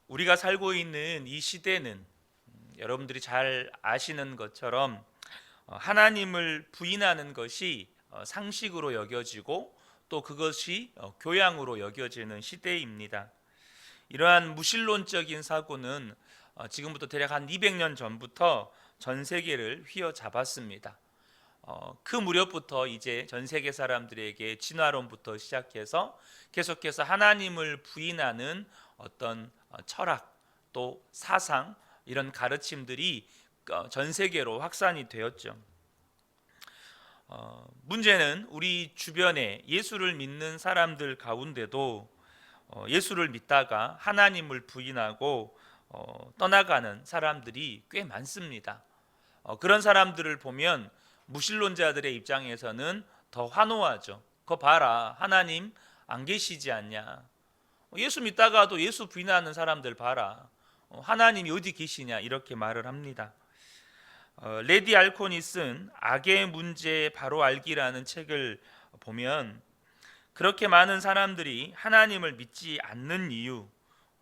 우리가 살고 있는 이 시대는 여러분들이 잘 아시는 것처럼 하나님을 부인하는 것이 상식으로 여겨지고 또 그것이 교양으로 여겨지는 시대입니다. 이러한 무신론적인 사고는 지금부터 대략 한 200년 전부터 전 세계를 휘어잡았습니다. 그 무렵부터 이제 전 세계 사람들에게 진화론부터 시작해서 계속해서 하나님을 부인하는 어떤 철학 또 사상 이런 가르침들이 전 세계로 확산이 되었죠. 문제는 우리 주변에 예수를 믿는 사람들 가운데도 예수를 믿다가 하나님을 부인하고 떠나가는 사람들이 꽤 많습니다. 그런 사람들을 보면 무신론자들의 입장에서는 더 환호하죠. 그거 봐라, 하나님 안 계시지 않냐. 예수 믿다가도 예수 부인하는 사람들 봐라. 하나님이 어디 계시냐 이렇게 말을 합니다. 레디 알콘이 쓴 악의 문제 바로 알기라는 책을 보면 그렇게 많은 사람들이 하나님을 믿지 않는 이유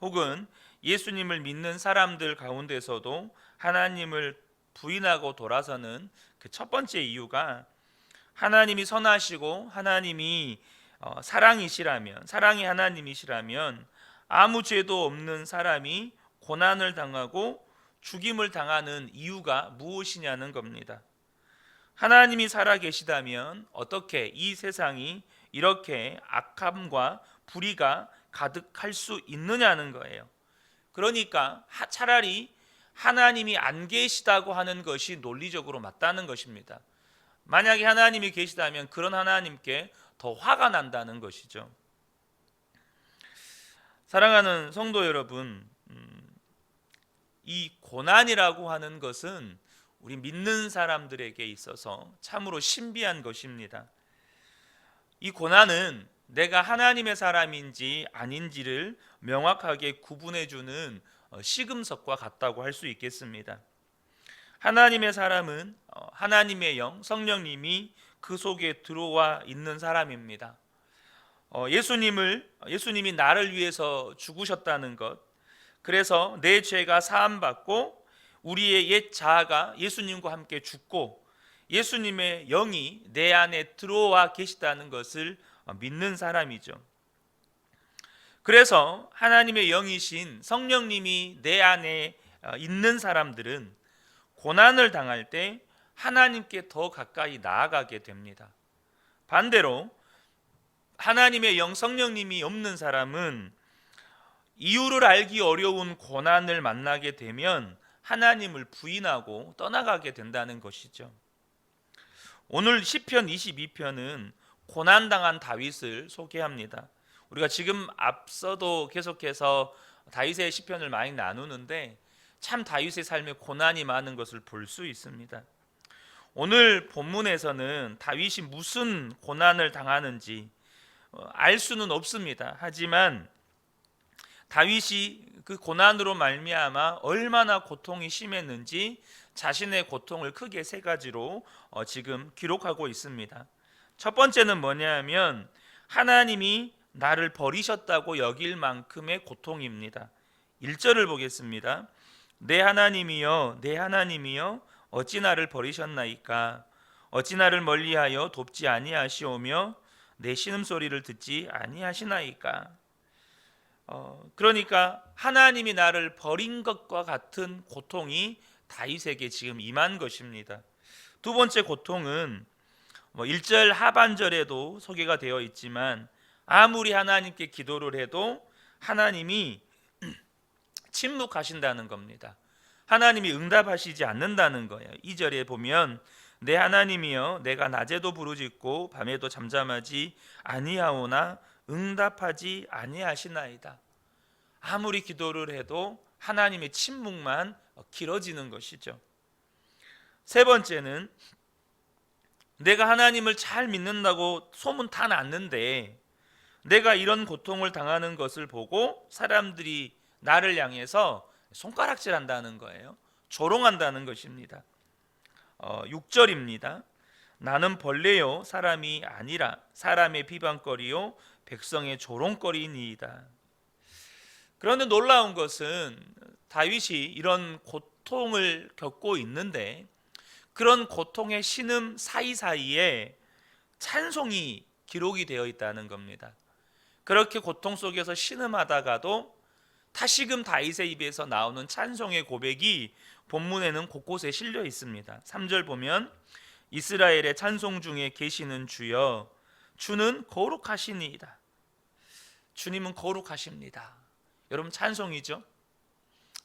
혹은 예수님을 믿는 사람들 가운데서도 하나님을 부인하고 돌아서는 그 첫 번째 이유가 하나님이 선하시고 하나님이 사랑이시라면, 사랑이 하나님이시라면 아무 죄도 없는 사람이 고난을 당하고 죽임을 당하는 이유가 무엇이냐는 겁니다. 하나님이 살아계시다면 어떻게 이 세상이 이렇게 악함과 불의가 가득할 수 있느냐는 거예요. 그러니까 차라리 하나님이 안 계시다고 하는 것이 논리적으로 맞다는 것입니다. 만약에 하나님이 계시다면 그런 하나님께 더 화가 난다는 것이죠. 사랑하는 성도 여러분, 이 고난이라고 하는 것은 우리 믿는 사람들에게 있어서 참으로 신비한 것입니다. 이 고난은 내가 하나님의 사람인지 아닌지를 명확하게 구분해주는 시금석과 같다고 할 수 있겠습니다. 하나님의 사람은 하나님의 영, 성령님이 그 속에 들어와 있는 사람입니다. 예수님이 나를 위해서 죽으셨다는 것, 그래서 내 죄가 사함받고 우리의 옛 자아가 예수님과 함께 죽고 예수님의 영이 내 안에 들어와 계시다는 것을 믿는 사람이죠. 그래서 하나님의 영이신 성령님이 내 안에 있는 사람들은 고난을 당할 때 하나님께 더 가까이 나아가게 됩니다. 반대로 하나님의 영 성령님이 없는 사람은 이유를 알기 어려운 고난을 만나게 되면 하나님을 부인하고 떠나가게 된다는 것이죠. 오늘 시편 22편은 고난당한 다윗을 소개합니다. 우리가 지금 앞서도 계속해서 다윗의 시편을 많이 나누는데 참 다윗의 삶에 고난이 많은 것을 볼 수 있습니다. 오늘 본문에서는 다윗이 무슨 고난을 당하는지 알 수는 없습니다. 하지만 다윗이 그 고난으로 말미암아 얼마나 고통이 심했는지 자신의 고통을 크게 세 가지로 지금 기록하고 있습니다. 첫 번째는 뭐냐면 하나님이 나를 버리셨다고 여길 만큼의 고통입니다. 1절을 보겠습니다. 내 하나님이여 내 하나님이여 어찌 나를 버리셨나이까 어찌 나를 멀리하여 돕지 아니하시오며 내 신음소리를 듣지 아니하시나이까. 그러니까 하나님이 나를 버린 것과 같은 고통이 다윗에게 지금 임한 것입니다. 두 번째 고통은 1절 하반절에도 소개가 되어 있지만 아무리 하나님께 기도를 해도 하나님이 침묵하신다는 겁니다. 하나님이 응답하시지 않는다는 거예요. 2절에 보면 내 하나님이여 내가 낮에도 부르짖고 밤에도 잠잠하지 아니하오나 응답하지 아니하시나이다. 아무리 기도를 해도 하나님의 침묵만 길어지는 것이죠. 세 번째는 내가 하나님을 잘 믿는다고 소문 다 났는데 내가 이런 고통을 당하는 것을 보고 사람들이 나를 향해서 손가락질한다는 거예요. 조롱한다는 것입니다. 6절입니다. 나는 벌레요 사람이 아니라 사람의 비방거리요 백성의 조롱거리니이다. 그런데 놀라운 것은 다윗이 이런 고통을 겪고 있는데 그런 고통의 신음 사이사이에 찬송이 기록이 되어 있다는 겁니다. 그렇게 고통 속에서 신음하다가도 다시금 다윗의 입에서 나오는 찬송의 고백이 본문에는 곳곳에 실려 있습니다. 3절 보면 이스라엘의 찬송 중에 계시는 주여 주는 거룩하시니이다. 주님은 거룩하십니다. 여러분 찬송이죠.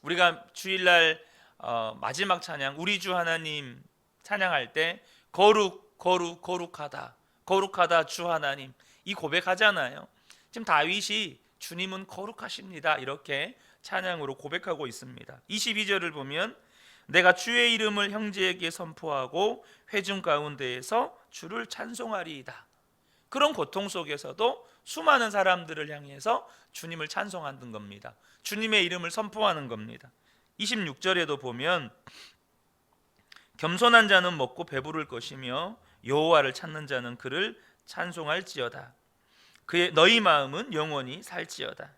우리가 주일날 마지막 찬양 우리 주 하나님 찬양할 때 거룩 거룩 거룩하다 거룩하다 주 하나님 이 고백하잖아요. 지금 다윗이 주님은 거룩하십니다 이렇게 찬양으로 고백하고 있습니다. 22절을 보면 내가 주의 이름을 형제에게 선포하고 회중 가운데에서 주를 찬송하리이다. 그런 고통 속에서도 수많은 사람들을 향해서 주님을 찬송하는 겁니다. 주님의 이름을 선포하는 겁니다. 26절에도 보면 겸손한 자는 먹고 배부를 것이며 여호와를 찾는 자는 그를 찬송할지어다. 그의 너희 마음은 영원히 살지어다.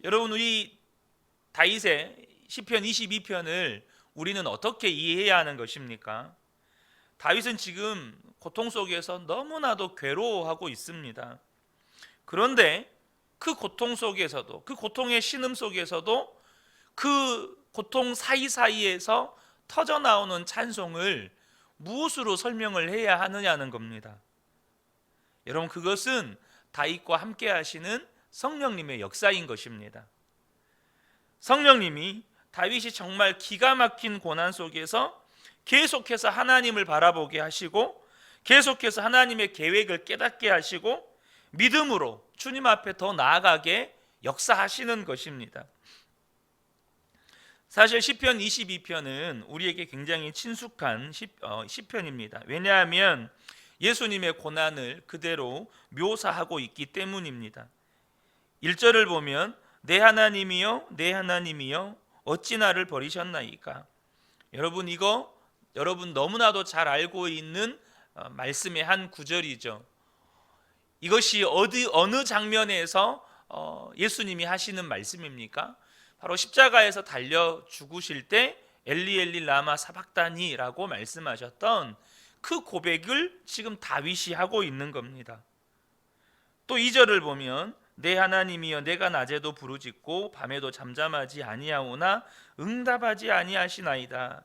여러분 우리 다윗의 시편 22편을 우리는 어떻게 이해해야 하는 것입니까? 다윗은 지금 고통 속에서 너무나도 괴로워하고 있습니다. 그런데 그 고통 속에서도 그 고통의 신음 속에서도 그 고통 사이사이에서 터져나오는 찬송을 무엇으로 설명을 해야 하느냐는 겁니다. 여러분 그것은 다윗과 함께 하시는 성령님의 역사인 것입니다. 성령님이 다윗이 정말 기가 막힌 고난 속에서 계속해서 하나님을 바라보게 하시고 계속해서 하나님의 계획을 깨닫게 하시고 믿음으로 주님 앞에 더 나아가게 역사하시는 것입니다. 사실 시편 22편은 우리에게 굉장히 친숙한 시편입니다. 왜냐하면 예수님의 고난을 그대로 묘사하고 있기 때문입니다. 1절을 보면 내 하나님이여 내 하나님이여 어찌 나를 버리셨나이까. 여러분 너무나도 잘 알고 있는 말씀의 한 구절이죠. 이것이 어느 장면에서 예수님이 하시는 말씀입니까? 바로 십자가에서 달려 죽으실 때 엘리 엘리 라마 사박다니라고 말씀하셨던 그 고백을 지금 다윗이 하고 있는 겁니다. 또 2절을 보면 내 하나님이여 내가 낮에도 부르짖고 밤에도 잠잠하지 아니하오나 응답하지 아니하시나이다.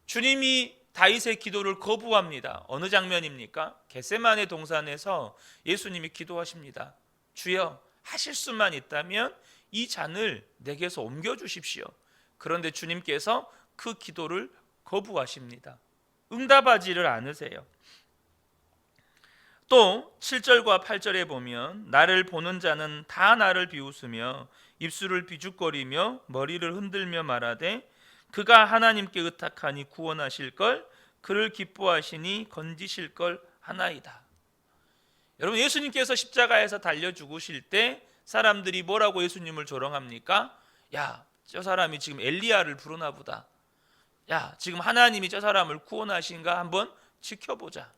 주님이 다윗의 기도를 거부합니다. 어느 장면입니까? 겟세마네 동산에서 예수님이 기도하십니다. 주여 하실 수만 있다면 이 잔을 내게서 옮겨주십시오. 그런데 주님께서 그 기도를 거부하십니다. 응답하지를 않으세요. 또 7절과 8절에 보면 나를 보는 자는 다 나를 비웃으며 입술을 비죽거리며 머리를 흔들며 말하되 그가 하나님께 의탁하니 구원하실 걸 그를 기뻐하시니 건지실 걸 하나이다. 여러분 예수님께서 십자가에서 달려 죽으실 때 사람들이 뭐라고 예수님을 조롱합니까? 야, 저 사람이 지금 엘리야를 부르나 보다. 야, 지금 하나님이 저 사람을 구원하신가 한번 지켜보자.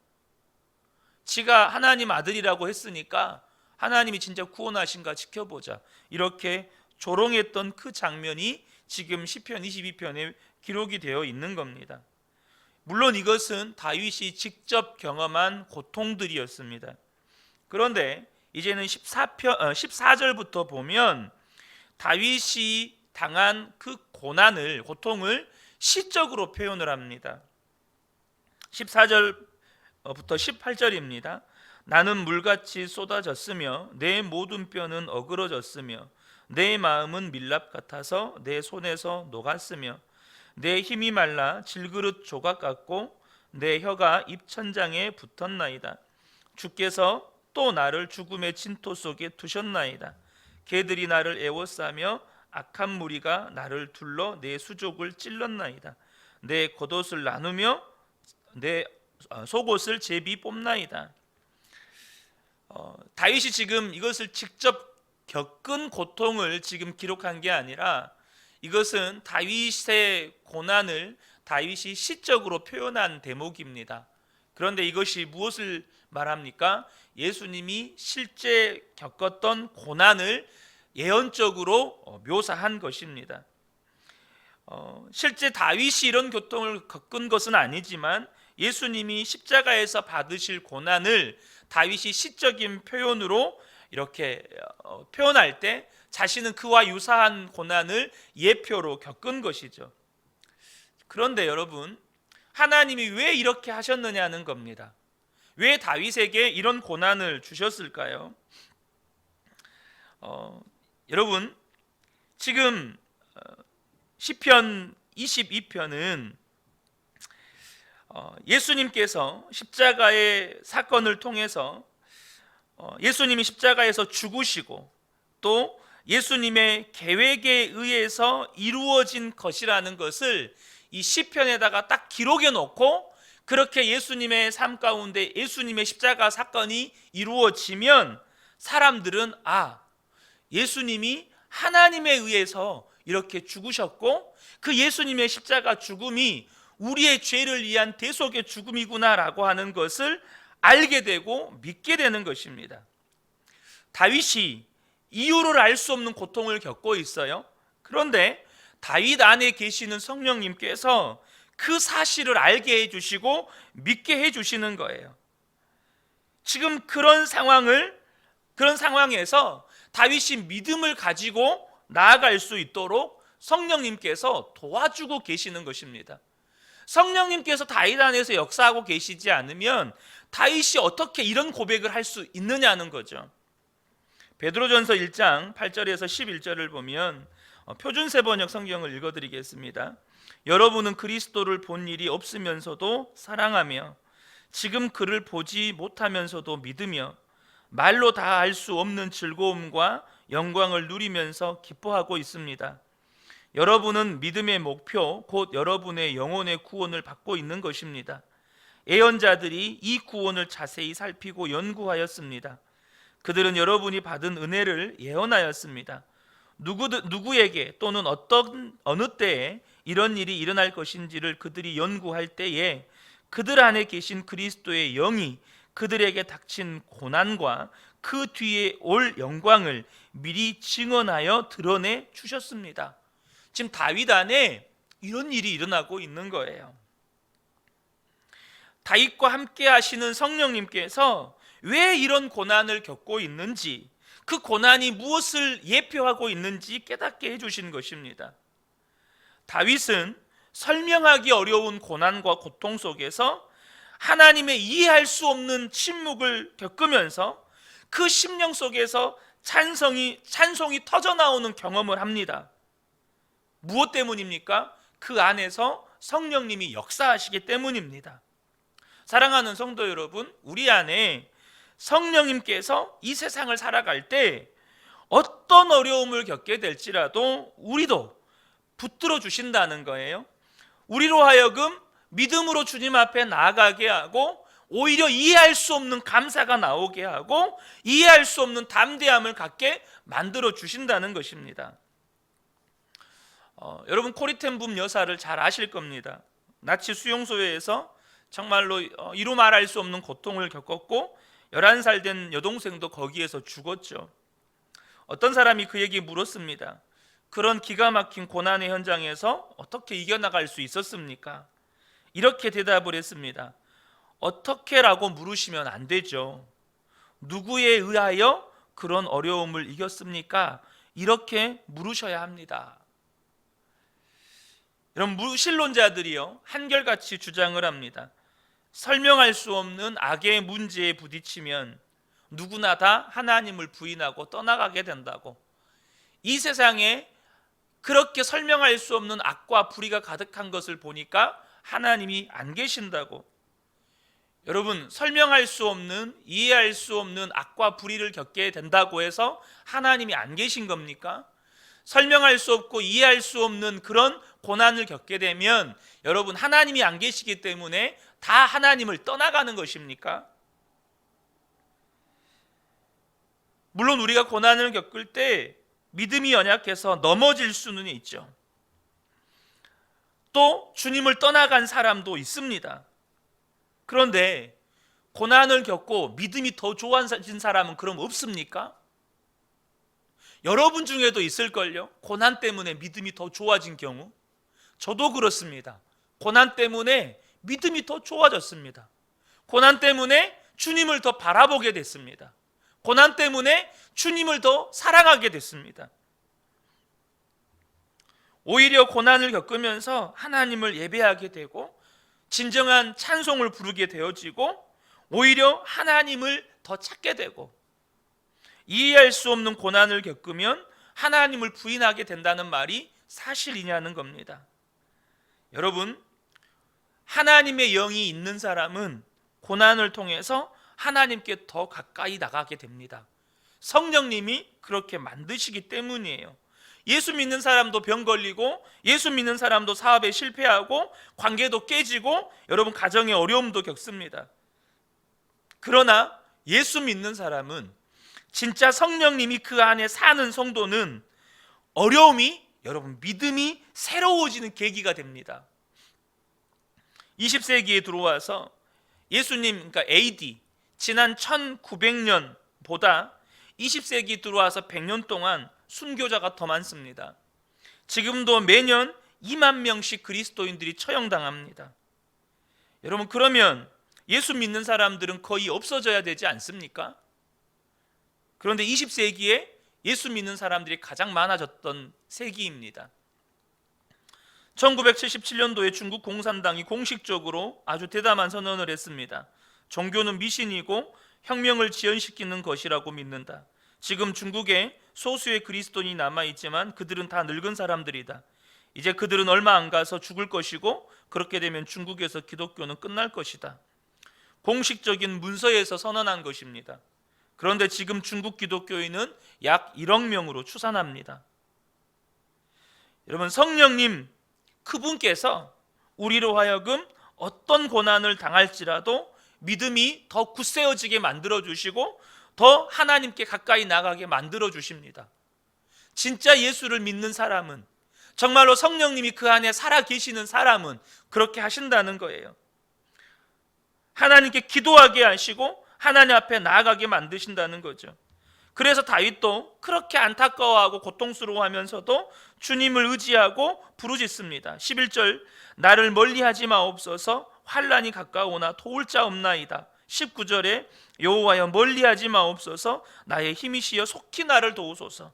지가 하나님 아들이라고 했으니까 하나님이 진짜 구원하신가 지켜보자. 이렇게 조롱했던 그 장면이 지금 시편 22편에 기록이 되어 있는 겁니다. 물론 이것은 다윗이 직접 경험한 고통들이었습니다. 그런데 이제는 14절부터 보면 다윗이 당한 그 고통을 시적으로 표현을 합니다. 14절부터 18절입니다. 나는 물같이 쏟아졌으며 내 모든 뼈는 어그러졌으며 내 마음은 밀랍 같아서 내 손에서 녹았으며 내 힘이 말라 질그릇 조각 같고 내 혀가 입천장에 붙었나이다. 주께서 또 나를 죽음의 진토 속에 두셨나이다. 개들이 나를 애워싸며 악한 무리가 나를 둘러 내 수족을 찔렀나이다. 내 겉옷을 나누며 내 속옷을 제비 뽑나이다. 다윗이 지금 이것을 직접 겪은 고통을 지금 기록한 게 아니라 이것은 다윗의 고난을 다윗이 시적으로 표현한 대목입니다. 그런데 이것이 무엇을 말합니까? 예수님이 실제 겪었던 고난을 예언적으로 묘사한 것입니다. 실제 다윗이 이런 고통을 겪은 것은 아니지만 예수님이 십자가에서 받으실 고난을 다윗이 시적인 표현으로 이렇게 표현할 때 자신은 그와 유사한 고난을 예표로 겪은 것이죠. 그런데 여러분, 하나님이 왜 이렇게 하셨느냐는 겁니다. 왜 다윗에게 이런 고난을 주셨을까요? 여러분, 지금 시편 22편은 예수님께서 십자가의 사건을 통해서 예수님이 십자가에서 죽으시고 또 예수님의 계획에 의해서 이루어진 것이라는 것을 이 시편에다가 딱 기록해 놓고, 그렇게 예수님의 삶 가운데 예수님의 십자가 사건이 이루어지면 사람들은 예수님이 하나님에 의해서 이렇게 죽으셨고 그 예수님의 십자가 죽음이 우리의 죄를 위한 대속의 죽음이구나라고 하는 것을 알게 되고 믿게 되는 것입니다. 다윗이 이유를 알 수 없는 고통을 겪고 있어요. 그런데 다윗 안에 계시는 성령님께서 그 사실을 알게 해주시고 믿게 해주시는 거예요. 지금 그런 상황에서 다윗이 믿음을 가지고 나아갈 수 있도록 성령님께서 도와주고 계시는 것입니다. 성령님께서 다윗 안에서 역사하고 계시지 않으면 다윗이 어떻게 이런 고백을 할 수 있느냐는 거죠. 베드로전서 1장 8절에서 11절을 보면 표준세 번역 성경을 읽어드리겠습니다. 여러분은 그리스도를 본 일이 없으면서도 사랑하며 지금 그를 보지 못하면서도 믿으며 말로 다 알 수 없는 즐거움과 영광을 누리면서 기뻐하고 있습니다. 여러분은 믿음의 목표 곧 여러분의 영혼의 구원을 받고 있는 것입니다. 예언자들이 이 구원을 자세히 살피고 연구하였습니다. 그들은 여러분이 받은 은혜를 예언하였습니다. 누구에게 또는 어느 때에 이런 일이 일어날 것인지를 그들이 연구할 때에 그들 안에 계신 그리스도의 영이 그들에게 닥친 고난과 그 뒤에 올 영광을 미리 증언하여 드러내 주셨습니다. 지금 다윗 안에 이런 일이 일어나고 있는 거예요. 다윗과 함께 하시는 성령님께서 왜 이런 고난을 겪고 있는지, 그 고난이 무엇을 예표하고 있는지 깨닫게 해주신 것입니다. 다윗은 설명하기 어려운 고난과 고통 속에서 하나님의 이해할 수 없는 침묵을 겪으면서 그 심령 속에서 찬송이 터져나오는 경험을 합니다. 무엇 때문입니까? 그 안에서 성령님이 역사하시기 때문입니다. 사랑하는 성도 여러분, 우리 안에 성령님께서 이 세상을 살아갈 때 어떤 어려움을 겪게 될지라도 우리도 붙들어 주신다는 거예요. 우리로 하여금 믿음으로 주님 앞에 나아가게 하고 오히려 이해할 수 없는 감사가 나오게 하고 이해할 수 없는 담대함을 갖게 만들어 주신다는 것입니다. 여러분, 코리텐붐 여사를 잘 아실 겁니다. 나치 수용소에서 정말로 이루 말할 수 없는 고통을 겪었고 11살 된 여동생도 거기에서 죽었죠. 어떤 사람이 그에게 물었습니다. 그런 기가 막힌 고난의 현장에서 어떻게 이겨나갈 수 있었습니까? 이렇게 대답을 했습니다. 어떻게라고 물으시면 안 되죠. 누구에 의하여 그런 어려움을 이겼습니까? 이렇게 물으셔야 합니다. 이런 무신론자들이요, 한결같이 주장을 합니다. 설명할 수 없는 악의 문제에 부딪히면 누구나 다 하나님을 부인하고 떠나가게 된다고. 이 세상에 그렇게 설명할 수 없는 악과 불의가 가득한 것을 보니까 하나님이 안 계신다고. 여러분, 설명할 수 없는, 이해할 수 없는 악과 불의를 겪게 된다고 해서 하나님이 안 계신 겁니까? 설명할 수 없고 이해할 수 없는 그런 고난을 겪게 되면 여러분, 하나님이 안 계시기 때문에 다 하나님을 떠나가는 것입니까? 물론 우리가 고난을 겪을 때 믿음이 연약해서 넘어질 수는 있죠. 또 주님을 떠나간 사람도 있습니다. 그런데 고난을 겪고 믿음이 더 좋아진 사람은 그럼 없습니까? 여러분 중에도 있을걸요. 고난 때문에 믿음이 더 좋아진 경우. 저도 그렇습니다. 고난 때문에 믿음이 더 좋아졌습니다. 고난 때문에 주님을 더 바라보게 됐습니다. 고난 때문에 주님을 더 사랑하게 됐습니다. 오히려 고난을 겪으면서 하나님을 예배하게 되고 진정한 찬송을 부르게 되어지고 오히려 하나님을 더 찾게 되고, 이해할 수 없는 고난을 겪으면 하나님을 부인하게 된다는 말이 사실이냐는 겁니다. 여러분, 하나님의 영이 있는 사람은 고난을 통해서 하나님께 더 가까이 나가게 됩니다. 성령님이 그렇게 만드시기 때문이에요. 예수 믿는 사람도 병 걸리고, 예수 믿는 사람도 사업에 실패하고, 관계도 깨지고, 여러분 가정에 어려움도 겪습니다. 그러나 예수 믿는 사람은, 진짜 성령님이 그 안에 사는 성도는 어려움이, 여러분 믿음이 새로워지는 계기가 됩니다. 20세기에 들어와서 예수님, 그러니까 AD 지난 1900년보다 20세기 들어와서 100년 동안 순교자가 더 많습니다. 지금도 매년 2만 명씩 그리스도인들이 처형당합니다. 여러분, 그러면 예수 믿는 사람들은 거의 없어져야 되지 않습니까? 그런데 20세기에 예수 믿는 사람들이 가장 많아졌던 세기입니다. 1977년도에 중국 공산당이 공식적으로 아주 대담한 선언을 했습니다. 종교는 미신이고 혁명을 지연시키는 것이라고 믿는다. 지금 중국에 소수의 그리스도인이 남아있지만 그들은 다 늙은 사람들이다. 이제 그들은 얼마 안 가서 죽을 것이고, 그렇게 되면 중국에서 기독교는 끝날 것이다. 공식적인 문서에서 선언한 것입니다. 그런데 지금 중국 기독교인은 약 1억 명으로 추산합니다. 여러분, 성령님 그분께서 우리로 하여금 어떤 고난을 당할지라도 믿음이 더 굳세어지게 만들어주시고 더 하나님께 가까이 나가게 만들어주십니다. 진짜 예수를 믿는 사람은, 정말로 성령님이 그 안에 살아계시는 사람은 그렇게 하신다는 거예요. 하나님께 기도하게 하시고 하나님 앞에 나아가게 만드신다는 거죠. 그래서 다윗도 그렇게 안타까워하고 고통스러워하면서도 주님을 의지하고 부르짖습니다. 11절, 나를 멀리하지 마옵소서, 환난이 가까우나 도울 자 없나이다. 19절에 여호와여 멀리하지 마옵소서, 나의 힘이시여 속히 나를 도우소서.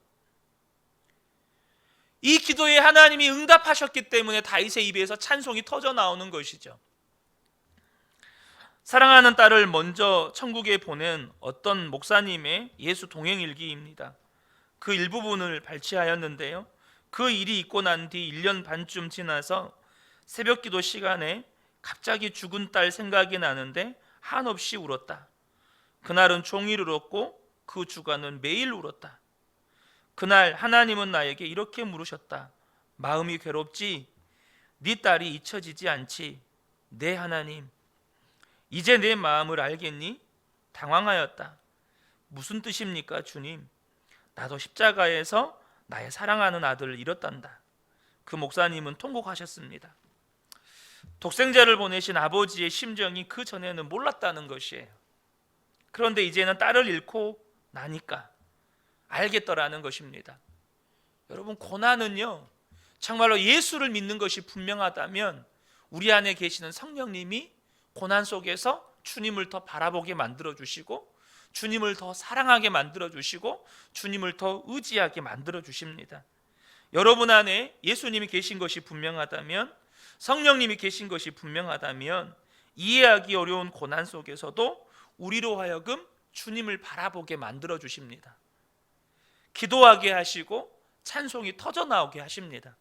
이 기도에 하나님이 응답하셨기 때문에 다윗의 입에서 찬송이 터져 나오는 것이죠. 사랑하는 딸을 먼저 천국에 보낸 어떤 목사님의 예수 동행일기입니다. 그 일부분을 발췌하였는데요, 그 일이 있고 난 뒤 1년 반쯤 지나서 새벽기도 시간에 갑자기 죽은 딸 생각이 나는데 한없이 울었다. 그날은 종일 울었고 그 주간은 매일 울었다. 그날 하나님은 나에게 이렇게 물으셨다. 마음이 괴롭지? 네 딸이 잊혀지지 않지? 네 하나님, 이제 내 마음을 알겠니? 당황하였다. 무슨 뜻입니까 주님? 나도 십자가에서 나의 사랑하는 아들을 잃었단다. 그 목사님은 통곡하셨습니다. 독생자를 보내신 아버지의 심정이 그 전에는 몰랐다는 것이에요. 그런데 이제는 딸을 잃고 나니까 알겠더라는 것입니다. 여러분, 고난은요, 정말로 예수를 믿는 것이 분명하다면 우리 안에 계시는 성령님이 고난 속에서 주님을 더 바라보게 만들어주시고 주님을 더 사랑하게 만들어주시고 주님을 더 의지하게 만들어주십니다. 여러분 안에 예수님이 계신 것이 분명하다면, 성령님이 계신 것이 분명하다면 이해하기 어려운 고난 속에서도 우리로 하여금 주님을 바라보게 만들어주십니다. 기도하게 하시고 찬송이 터져나오게 하십니다.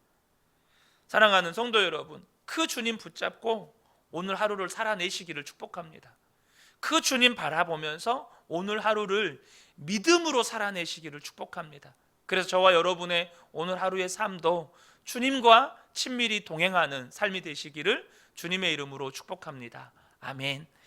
사랑하는 성도 여러분, 그 주님 붙잡고 오늘 하루를 살아내시기를 축복합니다. 그 주님 바라보면서 오늘 하루를 믿음으로 살아내시기를 축복합니다. 그래서 저와 여러분의 오늘 하루의 삶도 주님과 친밀히 동행하는 삶이 되시기를 주님의 이름으로 축복합니다. 아멘.